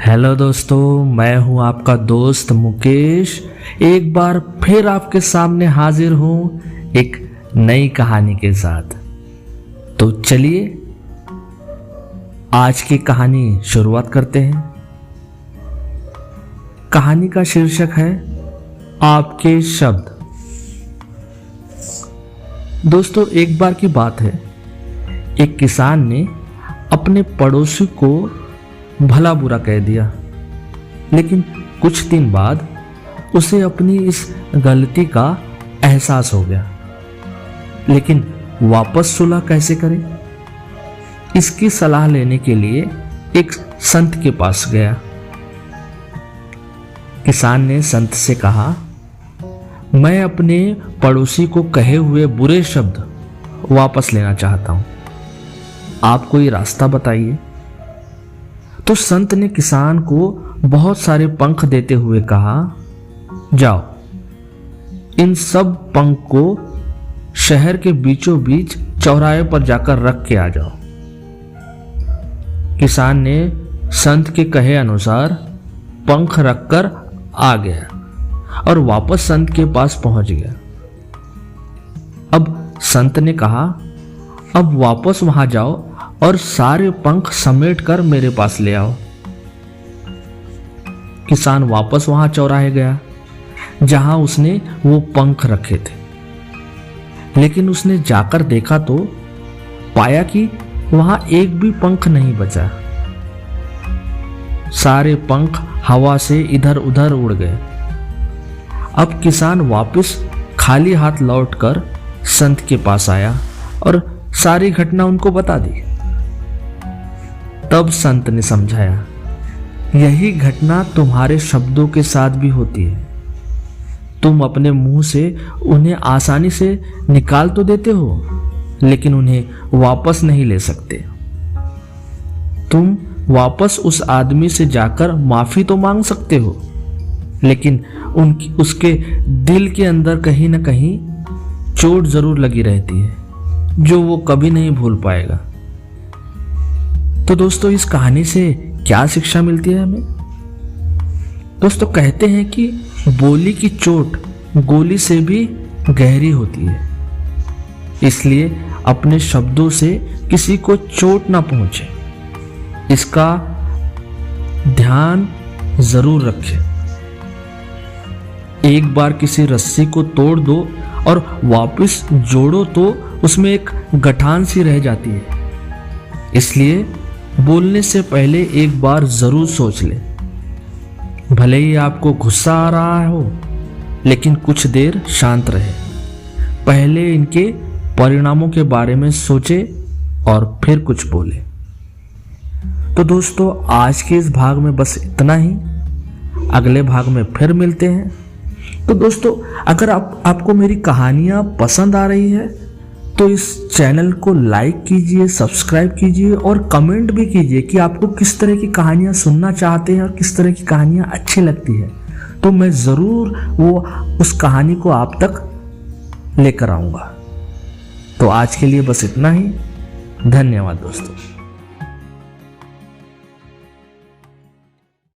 Hello दोस्तों, मैं हूं आपका दोस्त मुकेश। एक बार फिर आपके सामने हाजिर हूं एक नई कहानी के साथ। तो चलिए आज की कहानी शुरुआत करते हैं। कहानी का शीर्षक है आपके शब्द। दोस्तों, एक बार की बात है, एक किसान ने अपने पड़ोसी को भला बुरा कह दिया, लेकिन कुछ दिन बाद उसे अपनी इस गलती का एहसास हो गया। लेकिन वापस सुलह कैसे करे, इसकी सलाह लेने के लिए एक संत के पास गया। किसान ने संत से कहा, मैं अपने पड़ोसी को कहे हुए बुरे शब्द वापस लेना चाहता हूं, आप कोई रास्ता बताइए। तो संत ने किसान को बहुत सारे पंख देते हुए कहा, जाओ इन सब पंख को शहर के बीचों बीच चौराहे पर जाकर रख के आ जाओ। किसान ने संत के कहे अनुसार पंख रखकर आ गया और वापस संत के पास पहुंच गया। अब संत ने कहा, अब वापस वहां जाओ और सारे पंख समेट कर मेरे पास ले आओ। किसान वापस वहां चौराहे गया जहां उसने वो पंख रखे थे, लेकिन उसने जाकर देखा तो पाया कि वहां एक भी पंख नहीं बचा। सारे पंख हवा से इधर उधर उड़ गए। अब किसान वापस खाली हाथ लौटकर संत के पास आया और सारी घटना उनको बता दी। तब संत ने समझाया, यही घटना तुम्हारे शब्दों के साथ भी होती है। तुम अपने मुंह से उन्हें आसानी से निकाल तो देते हो, लेकिन उन्हें वापस नहीं ले सकते। तुम वापस उस आदमी से जाकर माफी तो मांग सकते हो, लेकिन उसके दिल के अंदर कहीं ना कहीं चोट जरूर लगी रहती है, जो वो कभी नहीं भूल पाएगा। तो दोस्तों, इस कहानी से क्या शिक्षा मिलती है हमें? दोस्तों, कहते हैं कि बोली की चोट गोली से भी गहरी होती है, इसलिए अपने शब्दों से किसी को चोट ना पहुंचे, इसका ध्यान जरूर रखें। एक बार किसी रस्सी को तोड़ दो और वापस जोड़ो तो उसमें एक गठान सी रह जाती है। इसलिए बोलने से पहले एक बार जरूर सोच ले। भले ही आपको गुस्सा आ रहा हो, लेकिन कुछ देर शांत रहे, पहले इनके परिणामों के बारे में सोचे और फिर कुछ बोले। तो दोस्तों, आज के इस भाग में बस इतना ही। अगले भाग में फिर मिलते हैं। तो दोस्तों, अगर आपको मेरी कहानियां पसंद आ रही है तो इस चैनल को लाइक कीजिए, सब्सक्राइब कीजिए और कमेंट भी कीजिए कि आपको किस तरह की कहानियां सुनना चाहते हैं और किस तरह की कहानियां अच्छी लगती है। तो मैं ज़रूर उस कहानी को आप तक लेकर आऊँगा। तो आज के लिए बस इतना ही। धन्यवाद दोस्तों।